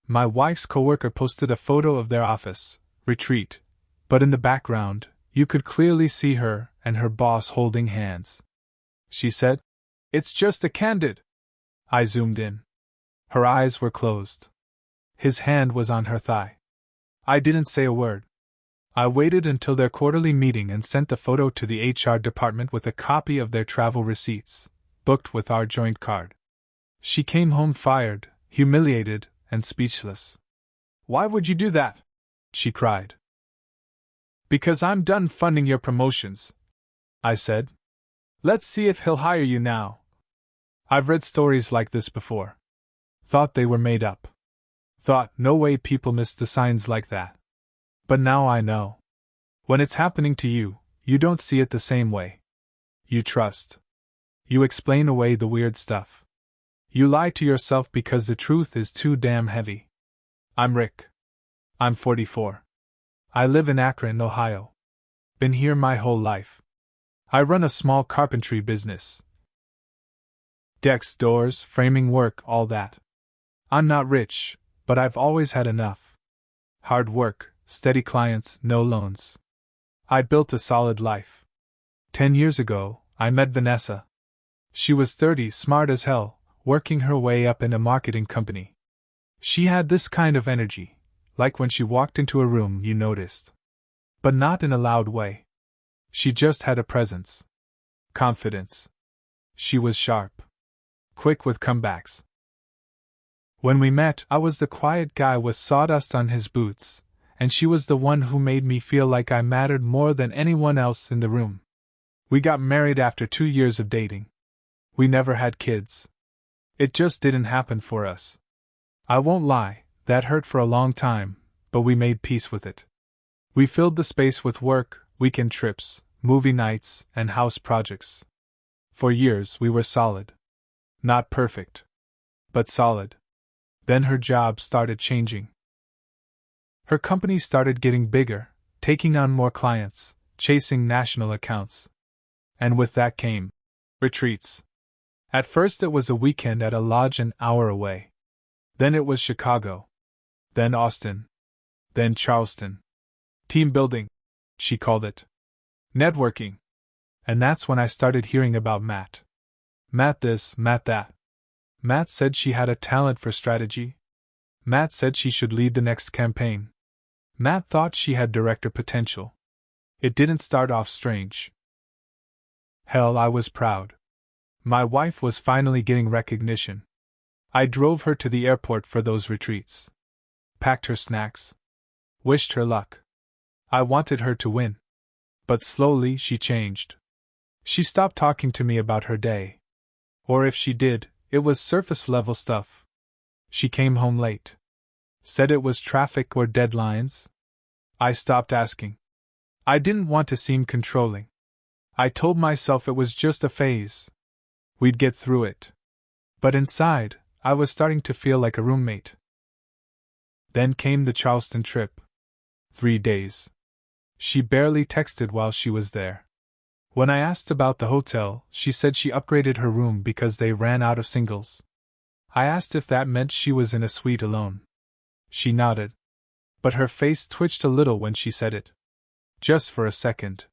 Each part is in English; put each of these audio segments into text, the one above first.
My wife's coworker posted a photo of their office retreat, but in the background, you could clearly see her and her boss holding hands. She said, "It's just a Candid." I zoomed in. Her eyes were closed. His hand was on her thigh. I didn't say a word. I waited until their quarterly meeting and sent the photo to the HR department with a copy of their travel receipts, booked with our joint card. She came home fired, humiliated, and speechless. "Why would you do that?" she cried. "Because I'm done funding your promotions," I said. "Let's see if he'll hire you now." I've read stories like this before. Thought they were made up. Thought, no way people missed the signs like that. But now I know. When it's happening to you, you don't see it the same way. You trust. You explain away the weird stuff. You lie to yourself because the truth is too damn heavy. I'm Rick. I'm 44. I live in Akron, Ohio. Been here my whole life. I run a small carpentry business. Decks, doors, framing work, all that. I'm not rich, but I've always had enough. Hard work, steady clients, no loans. I built a solid life. 10 years ago, I met Vanessa. She was 30, smart as hell, working her way up in a marketing company. She had this kind of energy, like when she walked into a room you noticed. But not in a loud way. She just had a presence. Confidence. She was sharp. Quick with comebacks. When we met, I was the quiet guy with sawdust on his boots, and she was the one who made me feel like I mattered more than anyone else in the room. We got married after 2 years of dating. We never had kids. It just didn't happen for us. I won't lie, that hurt for a long time, but we made peace with it. We filled the space with work, weekend trips, movie nights, and house projects. For years we were solid. Not perfect, but solid. Then her job started changing. Her company started getting bigger, taking on more clients, chasing national accounts. And with that came retreats. At first it was a weekend at a lodge an hour away. Then it was Chicago. Then Austin. Then Charleston. Team building, she called it. Networking. And that's when I started hearing about Matt. Matt this, Matt that. Matt said she had a talent for strategy. Matt said she should lead the next campaign. Matt thought she had director potential. It didn't start off strange. Hell, I was proud. My wife was finally getting recognition. I drove her to the airport for those retreats. Packed her snacks. Wished her luck. I wanted her to win. But slowly she changed. She stopped talking to me about her day. Or if she did, it was surface-level stuff. She came home late. Said it was traffic or deadlines. I stopped asking. I didn't want to seem controlling. I told myself it was just a phase. We'd get through it. But inside, I was starting to feel like a roommate. Then came the Charleston trip. 3 days. She barely texted while she was there. When I asked about the hotel, she said she upgraded her room because they ran out of singles. I asked if that meant she was in a suite alone. She nodded. But her face twitched a little when she said it. Just for a second.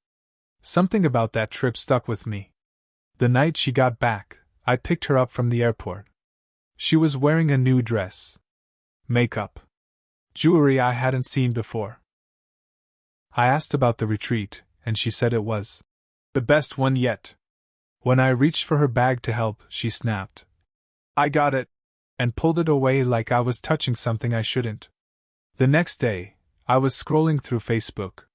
Something about that trip stuck with me. The night she got back, I picked her up from the airport. She was wearing a new dress. Makeup. Jewelry I hadn't seen before. I asked about the retreat, and she said it was the best one yet. When I reached for her bag to help, she snapped. I got it, and pulled it away like I was touching something I shouldn't. The next day, I was scrolling through Facebook.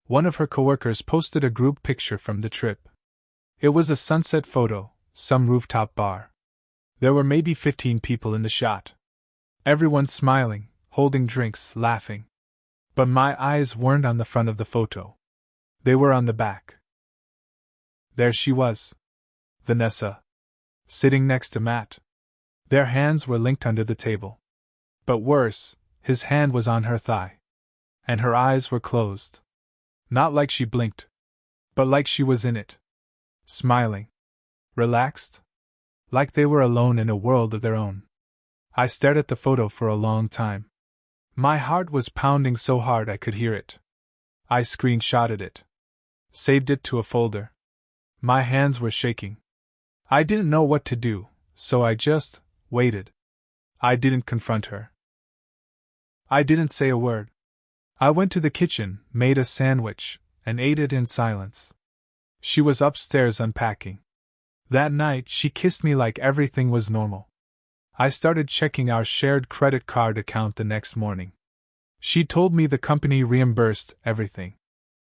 One of her coworkers posted a group picture from the trip. It was a sunset photo, some rooftop bar. There were maybe 15 people in the shot. Everyone smiling, holding drinks, laughing. But my eyes weren't on the front of the photo. They were on the back. There she was. Vanessa. Sitting next to Matt. Their hands were linked under the table. But worse, his hand was on her thigh. And her eyes were closed. Not like she blinked. But like she was in it. Smiling. Relaxed. Like they were alone in a world of their own. I stared at the photo for a long time. My heart was pounding so hard I could hear it. I screenshotted it. Saved it to a folder. My hands were shaking. I didn't know what to do, so I just waited. I didn't confront her. I didn't say a word. I went to the kitchen, made a sandwich, and ate it in silence. She was upstairs unpacking. That night, she kissed me like everything was normal. I started checking our shared credit card account the next morning. She told me the company reimbursed everything.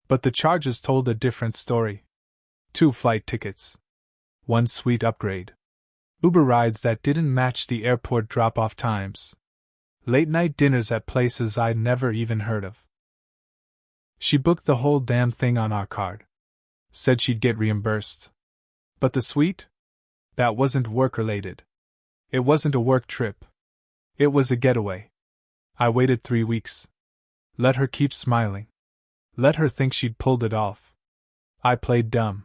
But the charges told a different story. 2 flight tickets. 1 suite upgrade. Uber rides that didn't match the airport drop-off times. Late-night dinners at places I'd never even heard of. She booked the whole damn thing on our card. Said she'd get reimbursed. But the suite? That wasn't work-related. It wasn't a work trip. It was a getaway. I waited 3 weeks. Let her keep smiling. Let her think she'd pulled it off. I played dumb.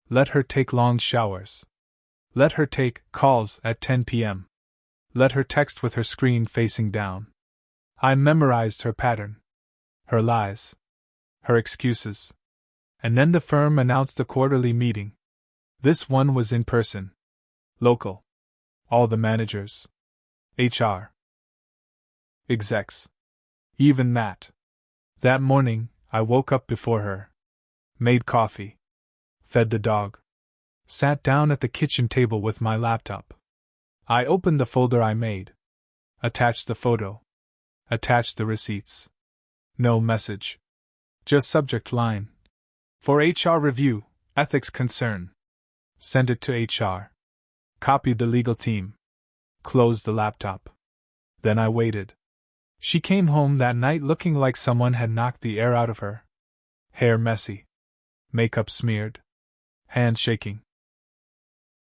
Let her take long showers. Let her take calls at 10 p.m. Let her text with her screen facing down. I memorized her pattern. Her lies. Her excuses. And then the firm announced a quarterly meeting. This one was in person. Local. All the managers. HR. Execs. Even Matt. That morning, I woke up before her. Made coffee. Fed the dog. Sat down at the kitchen table with my laptop. I opened the folder I made. Attached the photo. Attached the receipts. No message. Just subject line. For HR review, ethics concern. Send it to HR. Copied the legal team. Closed the laptop. Then I waited. She came home that night looking like someone had knocked the air out of her. Hair messy. Makeup smeared. Hands shaking.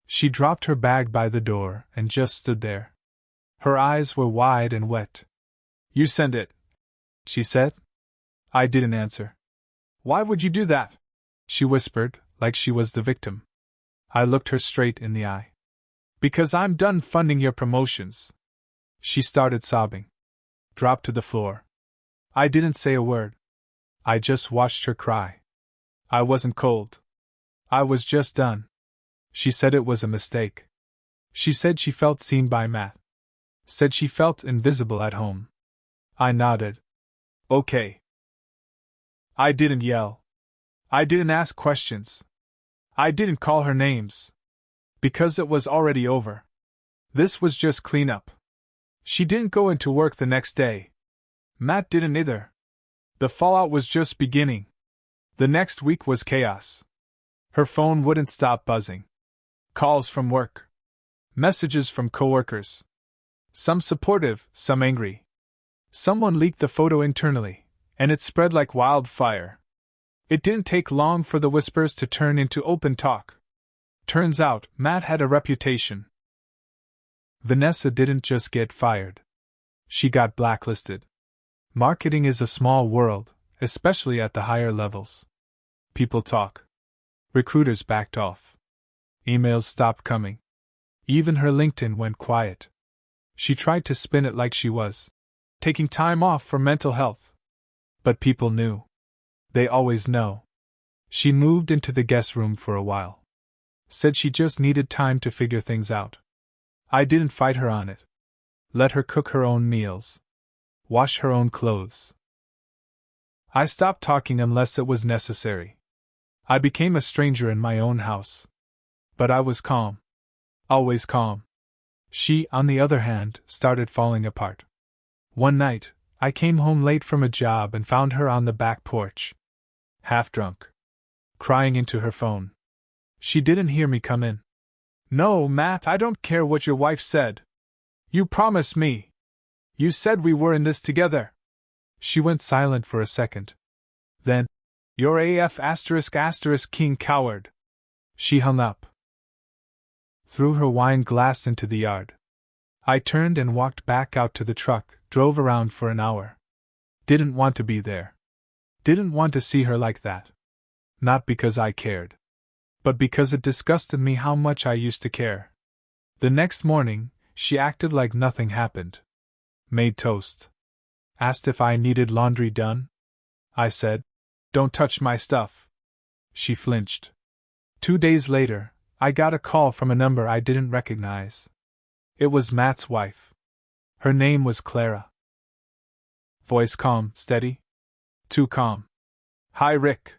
She dropped her bag by the door and just stood there. Her eyes were wide and wet. "You sent it," she said. I didn't answer. "Why would you do that?" she whispered, like she was the victim. I looked her straight in the eye. "Because I'm done funding your promotions." She started sobbing. Dropped to the floor. I didn't say a word. I just watched her cry. I wasn't cold. I was just done. She said it was a mistake. She said she felt seen by Matt. Said she felt invisible at home. I nodded. Okay. I didn't yell. I didn't ask questions. I didn't call her names. Because it was already over. This was just cleanup. She didn't go into work the next day. Matt didn't either. The fallout was just beginning. The next week was chaos. Her phone wouldn't stop buzzing. Calls from work. Messages from coworkers. Some supportive, some angry. Someone leaked the photo internally, and it spread like wildfire. It didn't take long for the whispers to turn into open talk. Turns out, Matt had a reputation. Vanessa didn't just get fired. She got blacklisted. Marketing is a small world, especially at the higher levels. People talk. Recruiters backed off. Emails stopped coming. Even her LinkedIn went quiet. She tried to spin it like she was taking time off for mental health. But people knew. They always know. She moved into the guest room for a while. Said she just needed time to figure things out. I didn't fight her on it. Let her cook her own meals. Wash her own clothes. I stopped talking unless it was necessary. I became a stranger in my own house. But I was calm. Always calm. She, on the other hand, started falling apart. One night, I came home late from a job and found her on the back porch. Half drunk. Crying into her phone. She didn't hear me come in. "No, Matt, I don't care what your wife said. You promised me. You said we were in this together." She went silent for a second. Then, "You're AF *** king coward." She hung up. Threw her wine glass into the yard. I turned and walked back out to the truck, drove around for an hour. Didn't want to be there. Didn't want to see her like that. Not because I cared. But because it disgusted me how much I used to care. The next morning, She acted like nothing happened. Made toast. Asked if I needed laundry done. I said, "Don't touch my stuff." She flinched. 2 days later, I got a call from a number I didn't recognize. It was Matt's wife. Her name was Clara. Voice calm, steady. Too calm. "Hi, Rick.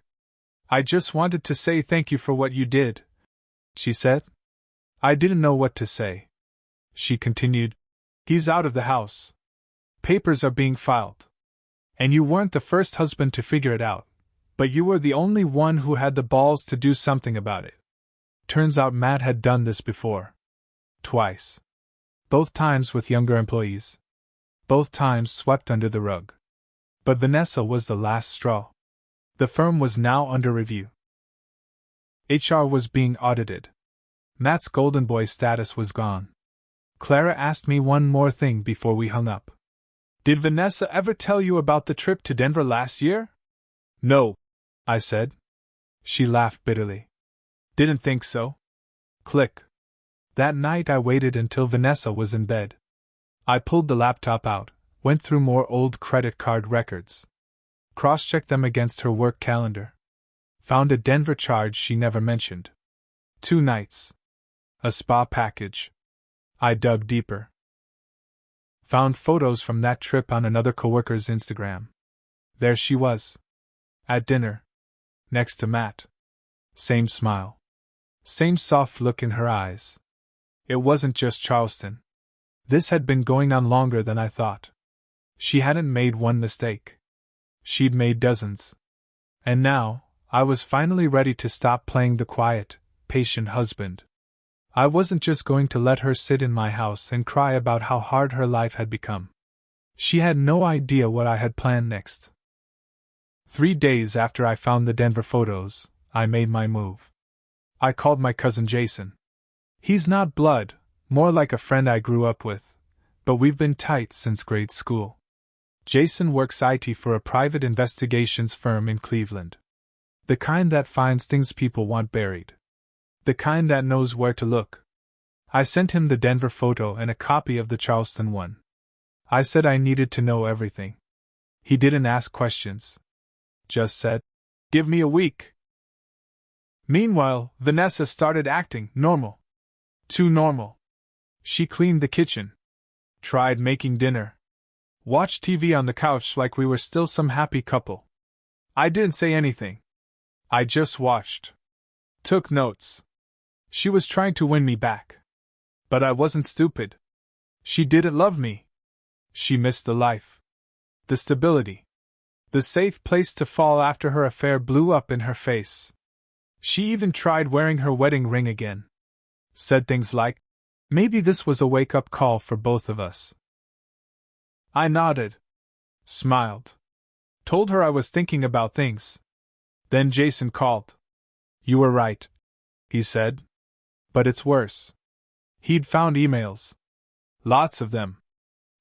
I just wanted to say thank you for what you did," she said. I didn't know what to say. She continued, "He's out of the house. Papers are being filed. And you weren't the first husband to figure it out, but you were the only one who had the balls to do something about it." Turns out Matt had done this before. Twice. Both times with younger employees. Both times swept under the rug. But Vanessa was the last straw. The firm was now under review. HR was being audited. Matt's golden boy status was gone. Clara asked me one more thing before we hung up. "Did Vanessa ever tell you about the trip to Denver last year?" "No," I said. She laughed bitterly. "Didn't think so." Click. That night I waited until Vanessa was in bed. I pulled the laptop out, went through more old credit card records. Cross-checked them against her work calendar. Found a Denver charge she never mentioned. 2 nights. A spa package. I dug deeper. Found photos from that trip on another coworker's Instagram. There she was. At dinner. Next to Matt. Same smile. Same soft look in her eyes. It wasn't just Charleston. This had been going on longer than I thought. She hadn't made one mistake. She'd made dozens. And now, I was finally ready to stop playing the quiet, patient husband. I wasn't just going to let her sit in my house and cry about how hard her life had become. She had no idea what I had planned next. 3 days after I found the Denver photos, I made my move. I called my cousin Jason. He's not blood, more like a friend I grew up with, but we've been tight since grade school. Jason works IT for a private investigations firm in Cleveland. The kind that finds things people want buried. The kind that knows where to look. I sent him the Denver photo and a copy of the Charleston one. I said I needed to know everything. He didn't ask questions. Just said, "Give me a week." Meanwhile, Vanessa started acting normal. Too normal. She cleaned the kitchen. Tried making dinner. Watched TV on the couch like we were still some happy couple. I didn't say anything. I just watched. Took notes. She was trying to win me back. But I wasn't stupid. She didn't love me. She missed the life. The stability. The safe place to fall after her affair blew up in her face. She even tried wearing her wedding ring again. Said things like, "Maybe this was a wake-up call for both of us." I nodded. Smiled. Told her I was thinking about things. Then Jason called. "You were right," he said. "But it's worse." He'd found emails. Lots of them.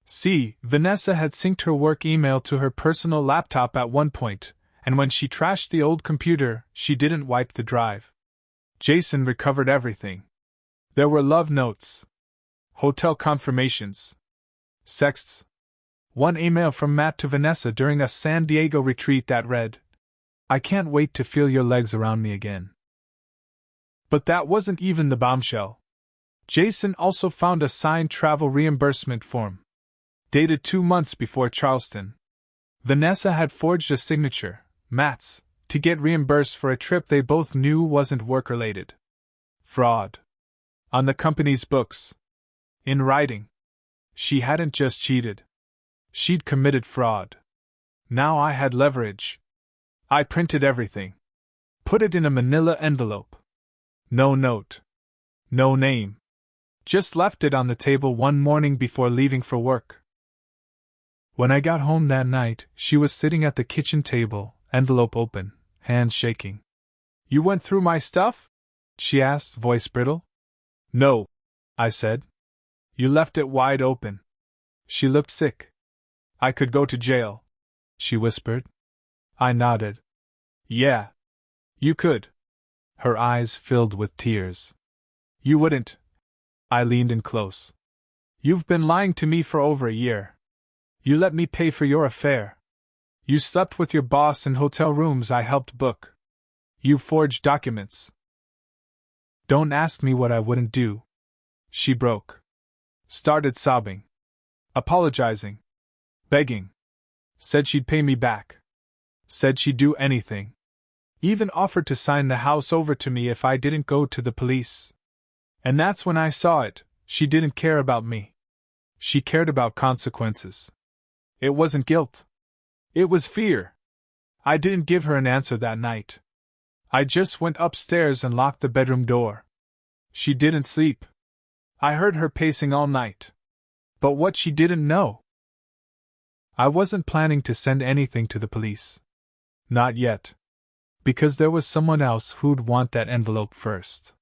See, Vanessa had synced her work email to her personal laptop at one point, and when she trashed the old computer, she didn't wipe the drive. Jason recovered everything. There were love notes. Hotel confirmations. Sexts. One email from Matt to Vanessa during a San Diego retreat that read, "I can't wait to feel your legs around me again." But that wasn't even the bombshell. Jason also found a signed travel reimbursement form. Dated 2 months before Charleston. Vanessa had forged a signature, Matt's, to get reimbursed for a trip they both knew wasn't work-related. Fraud. On the company's books. In writing. She hadn't just cheated. She'd committed fraud. Now I had leverage. I printed everything. Put it in a manila envelope. No note. No name. Just left it on the table one morning before leaving for work. When I got home that night, she was sitting at the kitchen table, envelope open, hands shaking. "You went through my stuff?" she asked, voice brittle. "No," I said. "You left it wide open." She looked sick. "I could go to jail," she whispered. I nodded. "Yeah. You could." Her eyes filled with tears. "You wouldn't." I leaned in close. You've been lying to me for over a year. You let me pay for your affair. You slept with your boss in hotel rooms I helped book. You forged documents. Don't ask me what I wouldn't do. She broke. Started sobbing. Apologizing. Begging. Said she'd pay me back. Said she'd do anything. Even offered to sign the house over to me if I didn't go to the police. And that's when I saw it. She didn't care about me. She cared about consequences. It wasn't guilt. It was fear. I didn't give her an answer that night. I just went upstairs and locked the bedroom door. She didn't sleep. I heard her pacing all night. But what she didn't know. I wasn't planning to send anything to the police. Not yet. Because there was someone else who'd want that envelope first.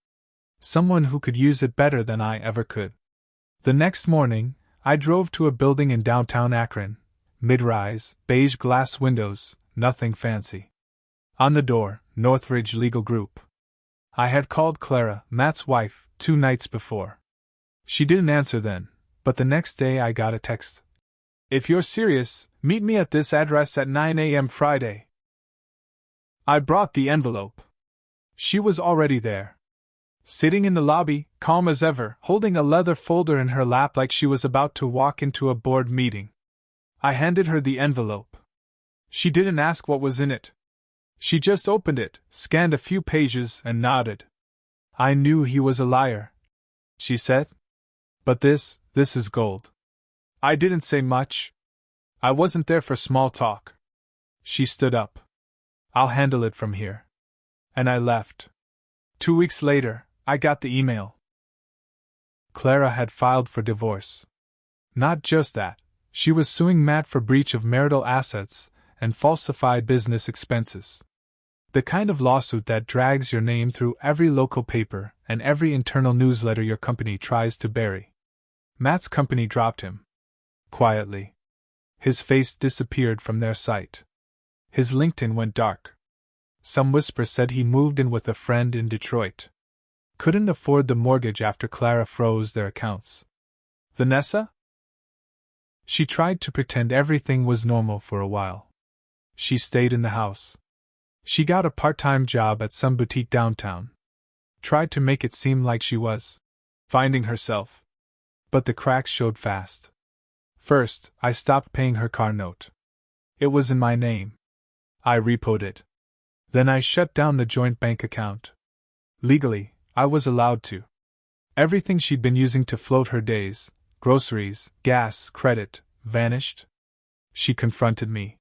Someone who could use it better than I ever could. The next morning, I drove to a building in downtown Akron. Mid-rise, beige glass windows, nothing fancy. On the door, Northridge Legal Group. I had called Clara, Matt's wife, 2 nights before. She didn't answer then, but the next day I got a text. If you're serious, meet me at this address at 9 a.m. Friday. I brought the envelope. She was already there. Sitting in the lobby, calm as ever, holding a leather folder in her lap like she was about to walk into a board meeting. I handed her the envelope. She didn't ask what was in it. She just opened it, scanned a few pages, and nodded. I knew he was a liar, she said. But this is gold. I didn't say much. I wasn't there for small talk. She stood up. I'll handle it from here. And I left. 2 weeks later, I got the email. Clara had filed for divorce. Not just that, she was suing Matt for breach of marital assets and falsified business expenses. The kind of lawsuit that drags your name through every local paper and every internal newsletter your company tries to bury. Matt's company dropped him. Quietly. His face disappeared from their sight. His LinkedIn went dark. Some whispers said he moved in with a friend in Detroit. Couldn't afford the mortgage after Clara froze their accounts. Vanessa? She tried to pretend everything was normal for a while. She stayed in the house. She got a part-time job at some boutique downtown. Tried to make it seem like she was finding herself. But the cracks showed fast. First, I stopped paying her car note. It was in my name. I repoed it. Then I shut down the joint bank account. Legally, I was allowed to. Everything she'd been using to float her days, groceries, gas, credit, vanished. She confronted me.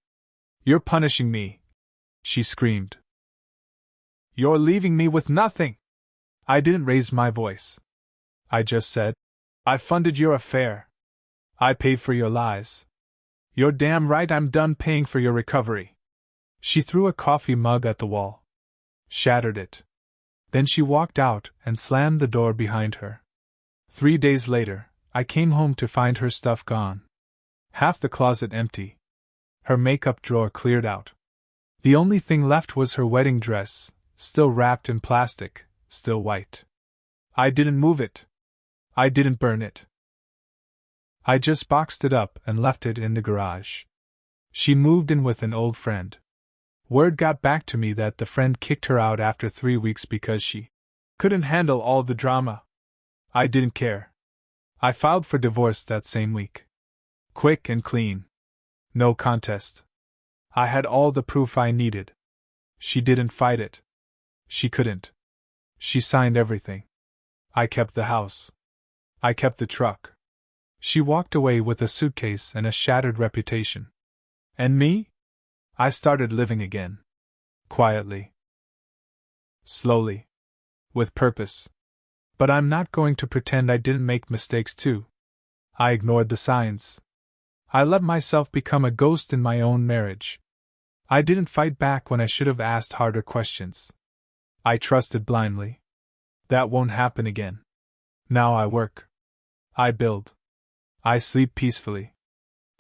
You're punishing me, she screamed. You're leaving me with nothing. I didn't raise my voice. I just said, I funded your affair. I paid for your lies. You're damn right I'm done paying for your recovery. She threw a coffee mug at the wall. Shattered it. Then she walked out and slammed the door behind her. 3 days later, I came home to find her stuff gone. Half the closet empty. Her makeup drawer cleared out. The only thing left was her wedding dress, still wrapped in plastic, still white. I didn't move it. I didn't burn it. I just boxed it up and left it in the garage. She moved in with an old friend. Word got back to me that the friend kicked her out after 3 weeks because she couldn't handle all the drama. I didn't care. I filed for divorce that same week. Quick and clean. No contest. I had all the proof I needed. She didn't fight it. She couldn't. She signed everything. I kept the house. I kept the truck. She walked away with a suitcase and a shattered reputation. And me? I started living again. Quietly. Slowly. With purpose. But I'm not going to pretend I didn't make mistakes too. I ignored the signs. I let myself become a ghost in my own marriage. I didn't fight back when I should have asked harder questions. I trusted blindly. That won't happen again. Now I work. I build. I sleep peacefully.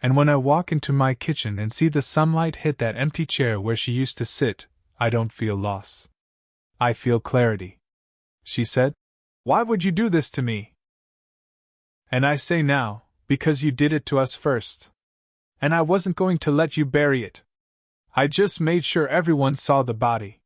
And when I walk into my kitchen and see the sunlight hit that empty chair where she used to sit, I don't feel loss. I feel clarity. She said, "Why would you do this to me?" And I say now, because you did it to us first. And I wasn't going to let you bury it. I just made sure everyone saw the body.